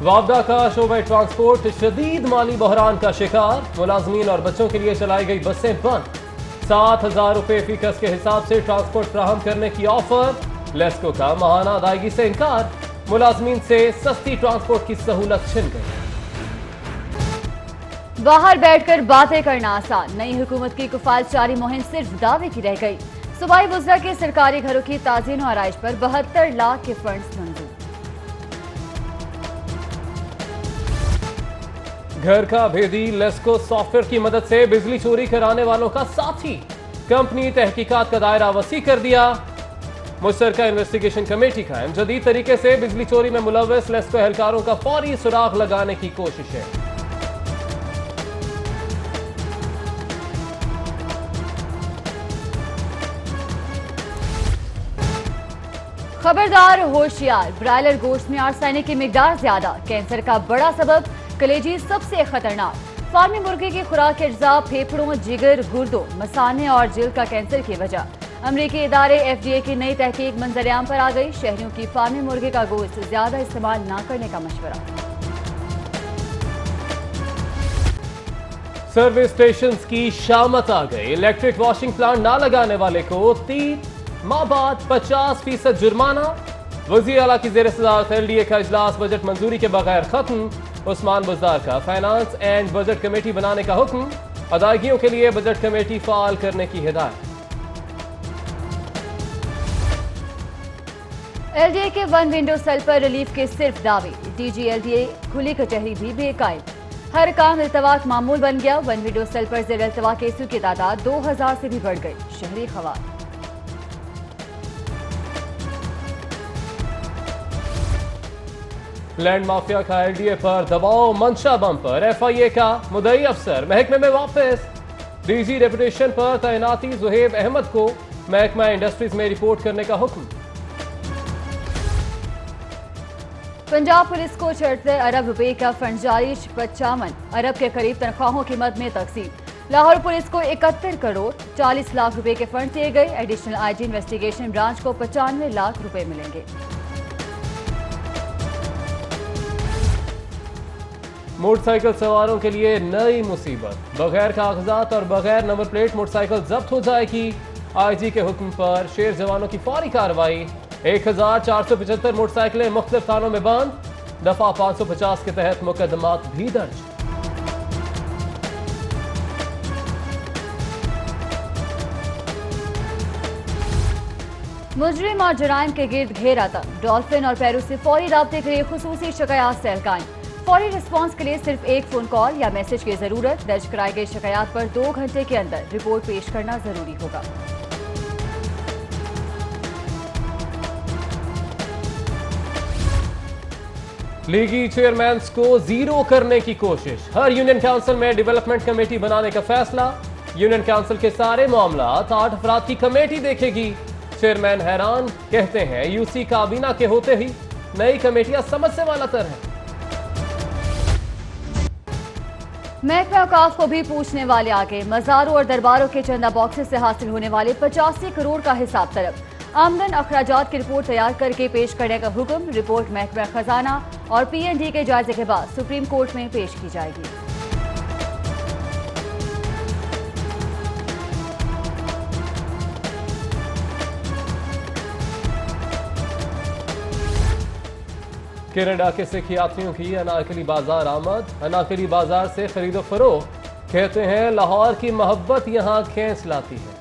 वावदा का शोबे ट्रांसपोर्ट शदीद माली बहरान का शिकार। मुलाजमीन और बच्चों के लिए चलाई गई बसें बंद। 7,000 रुपए फीकस के हिसाब से ट्रांसपोर्ट फ्राहम करने की ऑफर। लेस्को का माहाना अदायगी से इनकार। मुलाजमीन से सस्ती ट्रांसपोर्ट की सहूलत छिन गई। बाहर बैठकर बातें करना आसान, नई हुकूमत की किफायतजारी मुहिम सिर्फ दावे की रह गई। सूबाई वुज़रा के सरकारी घरों की ताज़ीन और आराइश पर 72 लाख के फंड्स मंजूर। घर का भेदी लेस्को सॉफ्टवेयर की मदद से बिजली चोरी कराने वालों का साथी। कंपनी तहकीकात का दायरा वसी कर दिया। मुश्तरका इन्वेस्टिगेशन कमेटी कायम। जदीद तरीके से बिजली चोरी में मुलव्वस लेस्को एहलकारों का फौरी सुराग लगाने की कोशिश है। खबरदार होशियार, ब्रायलर गोश्त में आर्सेनिक की मिकदार ज्यादा, कैंसर का बड़ा सबब, कलेजी सबसे खतरनाक। फार्मी मुर्गी की खुराक के अज्जा फेफड़ों, जिगर, गुर्दों, मसाने और जिल्द का कैंसर की वजह। अमरीकी इदारे FDA की नई तहकीक मंजरेआम पर आ गई। शहरियों की फार्मी मुर्गी का गोश्त ज्यादा इस्तेमाल न करने का मशवरा। सर्विस स्टेशन की शामत आ गई। इलेक्ट्रिक वॉशिंग प्लांट ना लगाने वाले को 3 माह बाद 50% जुर्माना। वज़ीर आला की ज़ेर सदारत LDA का इजलास बजट मंजूरी के बगैर खत्म। उस्मान बुज़दार का फाइनेंस एंड बजट कमेटी बनाने का हुक्म। अदायगियों के लिए बजट कमेटी फाल करने की हिदायत। LDA के वन विंडो सेल पर रिलीफ के सिर्फ दावे। DG LDA खुली कचहरी भी बेकायम। हर काम इल्तवाक मामूल बन गया। वन विंडो सेल पर जेर इल्तवा केसों की तादाद 2000 से भी बढ़ गई। शहरी खवार लैंड माफिया का LDA पर दबाव। मंशा बम पर FIA का मुदई अफसर महकमे में वापस। DG डेपुटेशन पर तैनाती ज़ुहैब अहमद को महकमा इंडस्ट्रीज में रिपोर्ट करने का हुक्म। पंजाब पुलिस को 76 अरब रुपए का फंड जारी। 55 अरब के करीब तनख्वाहों की मद में तकसीम। लाहौर पुलिस को 71 करोड़ 40 लाख रुपए के फंड दिए गए। एडिशनल IG इन्वेस्टिगेशन ब्रांच को 95 लाख रुपए मिलेंगे। मोटरसाइकिल सवारों के लिए नई मुसीबत। बगैर कागजात और बगैर नंबर प्लेट मोटरसाइकिल जब्त हो जाएगी। IG के हुक्म पर शेर जवानों की फौरी कार्रवाई। 1475 मोटरसाइकिलें मुख्तलिफ थानों में बंद। दफा 550 के तहत मुकदमात भी दर्ज। मुजरिम और जराइम के गिर्द घेरा था। डॉल्फिन और पैरू से फौरी राब्ते के लिए खुसूसी शिकायत सेल कायम। फौरी रिस्पांस के लिए सिर्फ एक फोन कॉल या मैसेज की जरूरत। दर्ज कराई गई शिकायत पर 2 घंटे के अंदर रिपोर्ट पेश करना जरूरी होगा। लीगी चेयरमैन को जीरो करने की कोशिश। हर यूनियन काउंसिल में डेवलपमेंट कमेटी बनाने का फैसला। यूनियन काउंसिल के सारे मामला 8 अफराद की कमेटी देखेगी। चेयरमैन हैरान, कहते हैं UC काबीना के होते ही नई कमेटियां समझ से वाला तर है। महकमा औकाफ को भी पूछने वाले आगे। मज़ारों और दरबारों के चंदा बॉक्सेस से हासिल होने वाले 85 करोड़ का हिसाब तलब। आमदन अखराजात की रिपोर्ट तैयार करके पेश करने का हुक्म। रिपोर्ट महकमा खजाना और PND के जायजे के बाद सुप्रीम कोर्ट में पेश की जाएगी। कनाडा के सिख यात्रियों की अनारकली बाजार आमद। अनारकली बाजार से खरीदो फरोख्त। कहते हैं लाहौर की मोहब्बत यहां खींच लाती है।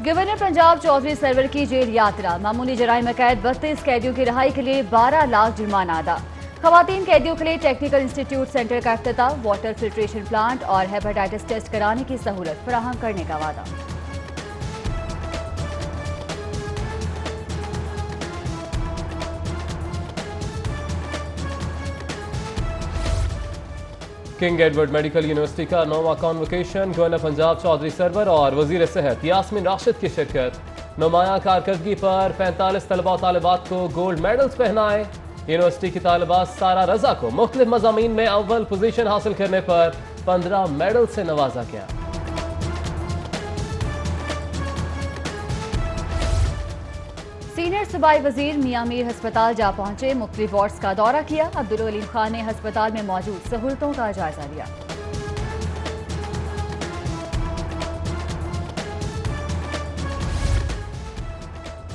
गवर्नर पंजाब चौधरी सरवर की जेल यात्रा। मामूली जराइम में कैद 32 कैदियों की रिहाई के लिए 12 लाख जुर्माना अदा। खवातीन कैदियों के लिए टेक्निकल इंस्टीट्यूट सेंटर का इफ्तिताह। वाटर फिल्ट्रेशन प्लांट और हेपेटाइटिस टेस्ट कराने की सहूलत फराहम करने का वादा। किंग एडवर्ड मेडिकल यूनिवर्सिटी का 9वां कॉन्वोकेशन। गवर्नर पंजाब चौधरी सरवर और वजीर सेहत यास्मीन राशिद की शिरकत। नुमायां कारकर्दगी पर 45 तलबा और तालिबात को गोल्ड मेडल्स पहनाए। यूनिवर्सिटी की तालिबा सारा रजा को मुख्तलिफ मज़ामीन में अव्वल पोजीशन हासिल करने पर 15 मेडल से नवाजा गया। सीनियर सूबाई वजीर मियां मीर अस्पताल जा पहुंचे, मुख्तलिफ वार्ड्स का दौरा किया। अब्दुल अलीम खान ने अस्पताल में मौजूद सहूलतों का जायजा लिया।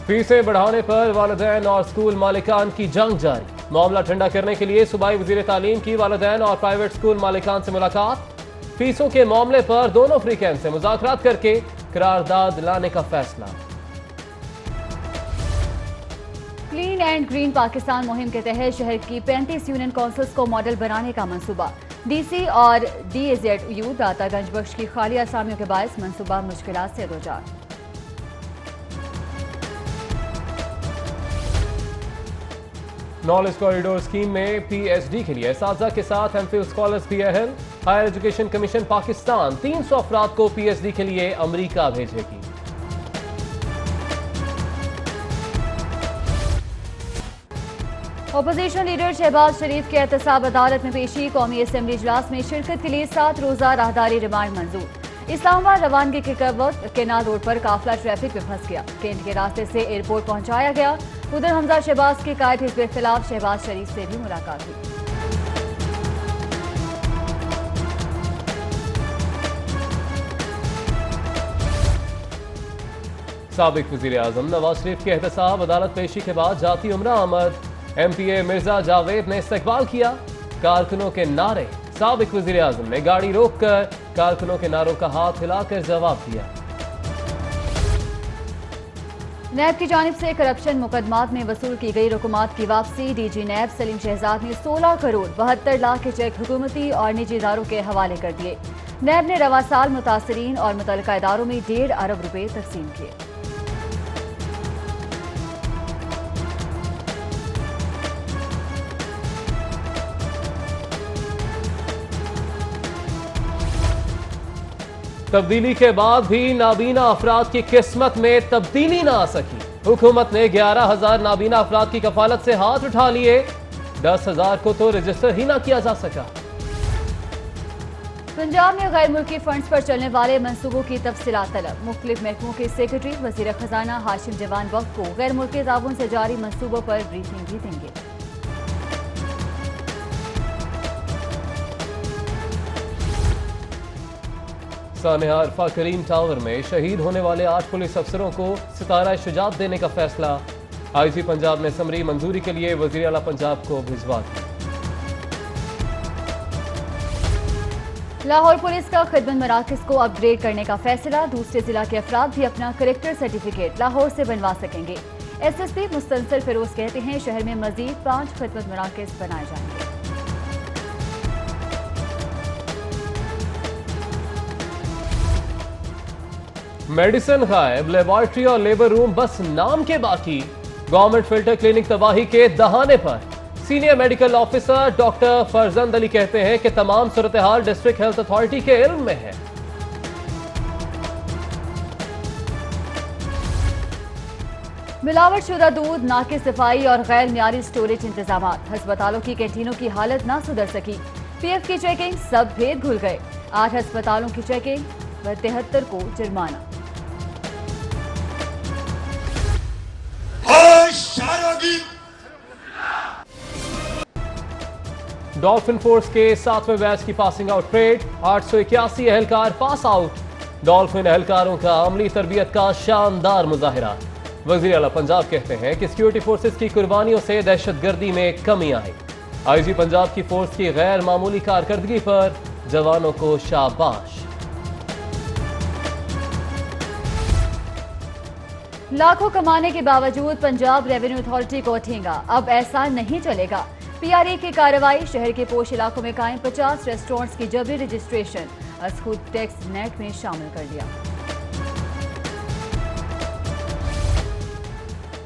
फीसें बढ़ाने पर वालिदैन और स्कूल मालिकान की जंग जारी। मामला ठंडा करने के लिए सूबाई वजीर तालीम की वालिदैन और प्राइवेट स्कूल मालिकान से मुलाकात। फीसों के मामले पर दोनों फ्री कैंप से मुज़ाकरात करके करारदाद लाने का फैसला। क्लीन एंड ग्रीन पाकिस्तान मुहिम के तहत शहर की 35 यूनियन काउंसिल्स को मॉडल बनाने का मंसूबा। डीसी और DAZU दातागंज बख्श की खाली असामियों के बायस मंसूबा मुश्किलात से दोचार। नॉलेज कॉरिडोर स्कीम में PhD के लिए असातिज़ा के साथ MPhil स्कॉलर्स भी अहल। हायर एजुकेशन कमीशन पाकिस्तान 300 अफराद को PhD के लिए अमरीका भेजेगी। अपोजिशन लीडर शहबाज शरीफ के एहतसाब अदालत में पेशी। कौमी असम्बली इजलास में शिरकत के लिए 7 रोजा राहदारी रिमांड मंजूर। इस्लामाबाद रवानगी के वक्त केनाल रोड पर काफिला ट्रैफिक में फंस गया। केंट के रास्ते से एयरपोर्ट पहुंचाया गया। उधर हमजा शहबाज के कायद हिज़्ब इख्तिलाफ शहबाज शरीफ से भी मुलाकात हुई। साबिक वज़ीर आज़म नवाज शरीफ के एहतसाब अदालत पेशी के बाद जाती उमरा आमद। MPA मिर्जा जावेद ने इस्तकबाल किया। कारकुनों के नारे। साबिक वज़ीर आज़म ने गाड़ी रोककर कारकुनों के नारों का हाथ हिलाकर जवाब दिया। नैब की जानिब से करप्शन मुकदमात में वसूल की गई रकूमात की वापसी। DG नैब सलीम शहजाद ने 16 करोड़ 72 लाख के चेक हुकूमती और निजी इदारों के हवाले कर दिए। नैब ने रवा साल मुतासरीन और मुतल्लिका इदारों में 1.5 अरब रुपए तकसीम किए। तब्दीली के बाद भी नाबीना अफराद की किस्मत में तब्दीली ना आ सकी। हुकूमत ने 11,000 नाबीना अफराद की कफालत से हाथ उठा लिए। 10,000 को तो रजिस्टर ही ना किया जा सका। पंजाब में गैर मुल्की फंड्स पर चलने वाले मंसूबों की तफसीलात तलब। मुख्तलिफ महकमों के सेक्रेटरी वजीर खजाना हाशिम जवान वक्त को गैर मुल्की ताउन से जारी मंसूबों पर ब्रीफिंग भी देंगे। सानिया अरफा करीम टावर में शहीद होने वाले 8 पुलिस अफसरों को सितारा शुजात देने का फैसला। IG पंजाब ने समरी मंजूरी के लिए वजीर आला पंजाब को भिजवा दी। लाहौर पुलिस का खिदमत मराकज को अपग्रेड करने का फैसला। दूसरे जिला के अफराद भी अपना करेक्टर सर्टिफिकेट लाहौर से बनवा सकेंगे। SSP मुस्तंसर फिरोज कहते हैं शहर में मजीद 5 खिदमत मराकज बनाए जाएंगे। मेडिसिन गायब, लेबॉर्ट्री और लेबर रूम बस नाम के बाकी। गवर्नमेंट फिल्टर क्लिनिक तबाही के दहाने पर। Senior medical officer doctor Farzand Ali कहते हैं कि तमाम सूरत हाल डिस्ट्रिक्ट हेल्थ अथॉरिटी के इल्म में है। मिलावटशुदा दूध, नाकिस सफाई और गैर मियारी स्टोरेज इंतजाम। अस्पतालों की कैंटीनों की हालत ना सुधर सकी। PF की चेकिंग, सब भेद खुल गए। 8 अस्पतालों की चेकिंग व 73 को जुर्माना। डॉल्फिन फोर्स के 7वें बैच की पासिंग आउट परेड। 881 एहलकार पास आउट। डॉल्फिन एहलकारों का अमली तरबियत का शानदार मुजाहिरा। वजीर आला पंजाब कहते हैं कि सिक्योरिटी फोर्सेस की कुर्बानियों से दहशतगर्दी में कमी आई। IG पंजाब की फोर्स की गैर मामूली कारकर्दगी पर जवानों को शाबाश। लाखों कमाने के बावजूद पंजाब रेवेन्यू अथॉरिटी को ठेंगा। अब ऐसा नहीं चलेगा। PRA की कार्रवाई। शहर के पोश इलाकों में कायम 50 रेस्टोरेंट्स की जबरी रजिस्ट्रेशन खुद टैक्स नेट में शामिल कर लिया।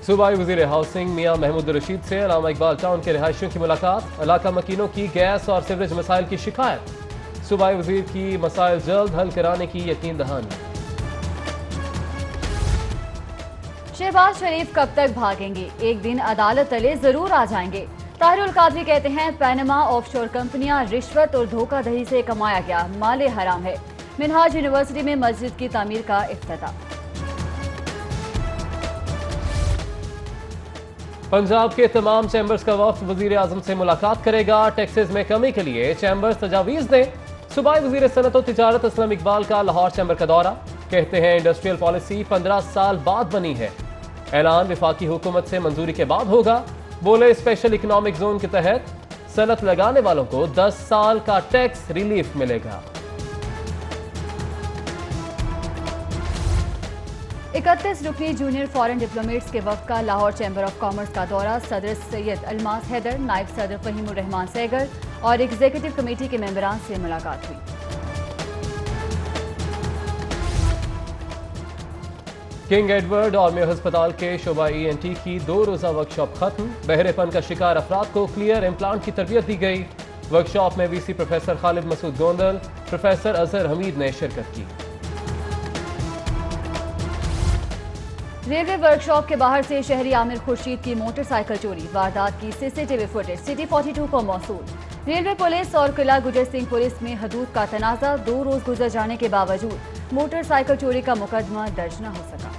सूबाई वजीर हाउसिंग मियां महमूद रशीद से अल्लामा इकबाल टाउन के रिहायशियों की मुलाकात। इलाका मकीनों की गैस और सीवरेज मसाइल की शिकायत। सूबाई वजीर की मसाइल जल्द हल कराने की यकीन दहानी। शहबाज शरीफ कब तक भागेंगे? एक दिन अदालत तले जरूर आ जाएंगे। ताहिरुल कादरी कहते हैं पैनमा ऑफशोर कंपनियां रिश्वत और धोखाधड़ी से कमाया गया माले हराम है। मिनहाज यूनिवर्सिटी में मस्जिद की तामीर का इफ्तिताह। पंजाब के तमाम चैम्बर्स का वफ्द वजीर आजम से मुलाकात करेगा। टैक्सेस में कमी के लिए चैम्बर्स तजावीज दें। सूबाई वजीर सनत और तिजारत असलम इकबाल का लाहौर चैम्बर का दौरा। कहते हैं इंडस्ट्रियल पॉलिसी 15 साल बाद बनी है। ऐलान विफाकी हुकूमत से मंजूरी के बाद होगा। बोले स्पेशल इकोनॉमिक जोन के तहत सनत लगाने वालों को 10 साल का टैक्स रिलीफ मिलेगा। 31 रुकनी जूनियर फॉरेन डिप्लोमेट्स के वफ्द का लाहौर चैम्बर ऑफ कॉमर्स का दौरा। सदर सैयद अलमास हैदर, नायब सदर फहीमुर रहमान सैगर और एग्जीक्यूटिव कमेटी के मेंबरान से मुलाकात हुई। किंग एडवर्ड और मेयो अस्पताल के शोबा ENT की 2 रोजा वर्कशॉप खत्म। बहरेपन का शिकार अफराद को क्लियर इम्प्लांट की तरबियत दी गई। वर्कशॉप में VC professor Khalid Masood Gondal, professor Azhar Hameed ने शिरकत की। रेलवे वर्कशॉप के बाहर से शहरी आमिर खुर्शीद की मोटरसाइकिल चोरी। वारदात की CCTV फुटेज सिटी 42 को मौसूल। रेलवे पुलिस और किला गुजर सिंह पुलिस में हदूद का तनाजा। 2 रोज गुजर जाने के बावजूद मोटरसाइकिल चोरी का मुकदमा दर्ज न हो सका।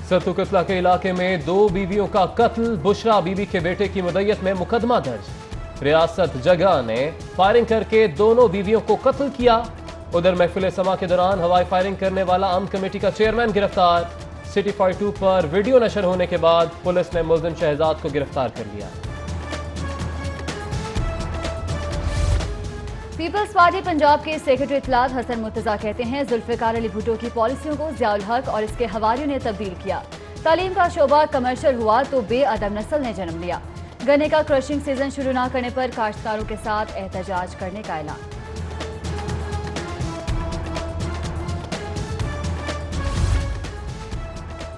सत्तू कतला के इलाके में 2 बीवियों का कत्ल। बुशरा बीबी के बेटे की मुद्दत में मुकदमा दर्ज। रियासत जगह ने फायरिंग करके दोनों बीवियों को कत्ल किया। उधर महफिल समा के दौरान हवाई फायरिंग करने वाला अमन कमेटी का चेयरमैन गिरफ्तार। सिटी 42 पर वीडियो नशर होने के बाद पुलिस ने मुल्जिम शहजाद को गिरफ्तार कर लिया। पीपल्स पार्टी पंजाब के सेक्रेटरी इत्तलात हसन मुर्तजा कहते हैं जुल्फिकार अली भुट्टो की पॉलिसियों को ज़ियाउल हक और इसके हवारियों ने तब्दील किया। तालीम का शोबा कमर्शियल हुआ तो बेअदब नस्ल ने जन्म लिया। गन्ने का क्रशिंग सीजन शुरू न करने पर काश्तकारों के साथ एहतजाज करने का ऐलान।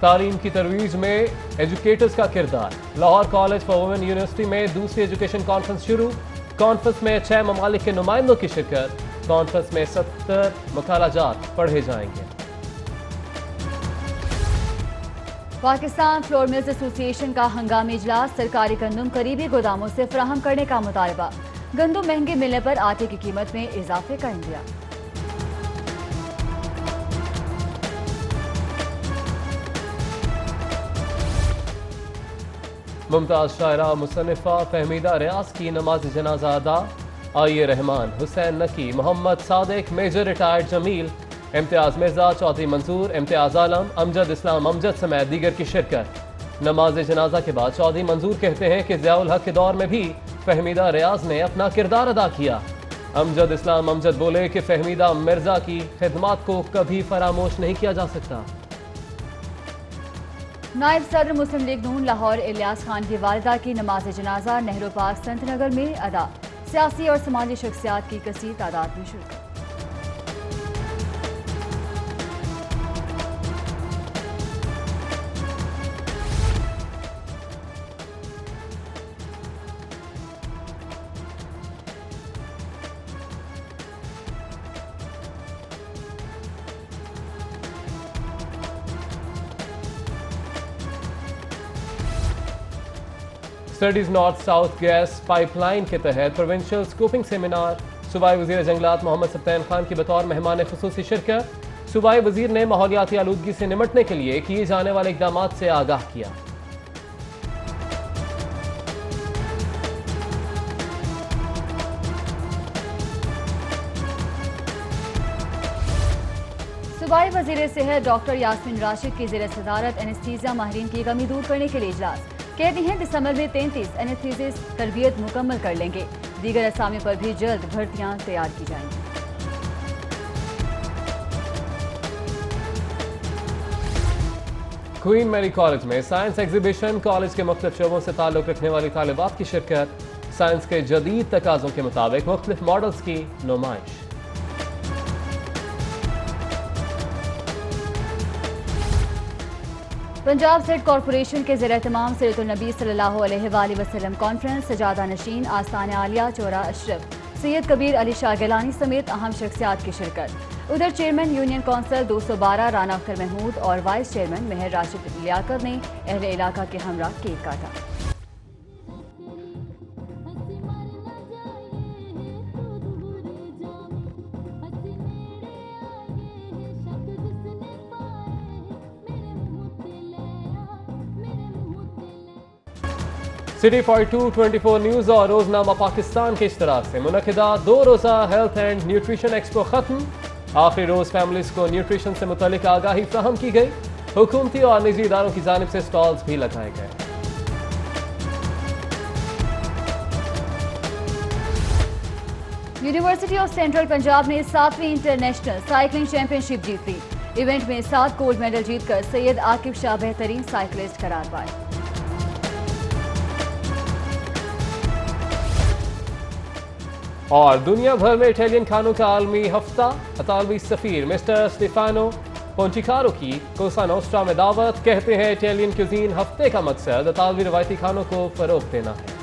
तालीम की तरवीज में एजुकेटर्स का किरदार। Lahore college for women university में दूसरी एजुकेशन कॉन्फ्रेंस शुरू। कॉन्फ्रेंस में 6 ममालिक के नुमाइंदों की शिरकत। कॉन्फ्रेंस में 70 मुकालाजात पढ़े जाएंगे। पाकिस्तान फ्लोर मिल्स एसोसिएशन का हंगामी इजलास। सरकारी गंदम करीबी गोदामों से फराहम करने का मुतालबा। गंदम महंगे मिलने पर आटे की कीमत में इजाफे का इंदिया। मुमताज शायरा मुसन्निफा फहमीदा रियाज की नमाज जनाजा अदा। आइए रहमान, हुसैन नकी, मोहम्मद सादिक, मेजर रिटायर्ड जमील, इम्तियाज मिर्जा, चौधरी मंसूर, इम्तियाज आलम, अमजद इस्लाम अमजद समेत दीगर की शिरकत। नमाज जनाजा के बाद चौधरी मंसूर कहते हैं कि ज़ियाउल हक के दौर में भी फहमीदा रियाज ने अपना किरदार अदा किया। अमजद इस्लाम अमजद बोले कि फहमीदा मिर्जा की खिदमत को कभी फरामोश नहीं किया जा सकता। नायब सदर मुस्लिम लीग नून लाहौर इलियास खान की वालिदा की नमाज जनाजा नेहरू पार्क संतनगर में अदा। सियासी और समाजी शख्सियात की कसीर तादाद में शिरकत। Studies north south gas pipeline के तहत प्रोविंशियल स्कूपिंग सेमिनार। सूबाई वजीर जंगलात मोहम्मद सब्तैन खान की बतौर मेहमान खुसूसी शिरकत। सूबाई वजीर ने माहौलियाती आलूदगी से निमटने के लिए किए जाने वाले इकदाम से आगाह किया। सूबाई वजीर सेहत डॉक्टर यास्मीन राशिद की ज़ेर सदारत एनेस्थीसिया माहिरीन की कमी दूर करने के लिए इजलास। कहती हैं दिसंबर में 33 एनेस्थीसिस्ट तरबियत मुकम्मल कर लेंगे। दीगर असामी पर भी जल्द भर्तियां तैयार की जाएंगी। क्वीन मैरी कॉलेज में साइंस एग्जीबिशन। कॉलेज के मुख्तलिफ शोबों से ताल्लुक रखने वाली तालिबात की शिरकत। साइंस के जदीद तकाजों के मुताबिक मुख्तलिफ मॉडल्स की नुमाइश। पंजाब स्टेट कॉरपोरेशन के ज़ेर एहतमाम सीरतुल नबी सल्लल्लाहु अलैहि वसल्लम कॉन्फ्रेंस। सजादा नशीन, आस्तान आलिया, चौरा अशरफ, सैयद कबीर अली शाह गिलानी समेत अहम शख्सियात की शिरकत। उधर chairman union council 212 Rana Akhtar Mahmood और वाइस चेयरमैन मेहर राशिद लियाकत ने अहले इलाका के हमरा केक काटा। सिटी 4224 न्यूज और रोजनामा पाकिस्तान के इश्तराक से मुनक़िदा 2 रोज़ा हेल्थ एंड न्यूट्रिशन एक्सपो खत्म। आखिरी रोज फैमिलीज को न्यूट्रिशन से मुतालिक आगाही फ्राहम की गई। हुकूमती और निजी इदारों की जानिब से स्टॉल्स भी लगाए गए। यूनिवर्सिटी ऑफ सेंट्रल पंजाब ने 7वीं इंटरनेशनल साइकिलिंग चैंपियनशिप जीत ली। इवेंट में 7 गोल्ड मेडल जीतकर सैयद आकिब शाह बेहतरीन साइकिलिस्ट करार पाए। और दुनिया भर में इटालियन खानों का आलमी हफ्ता। इतालवी सफीर मिस्टर स्टेफानो पोंचिकारो की कोसा नोस्ट्रा में दावत। कहते हैं इटालियन क्यूजीन हफ्ते का मकसद इतालवी रवायती खानों को फरोग देना है।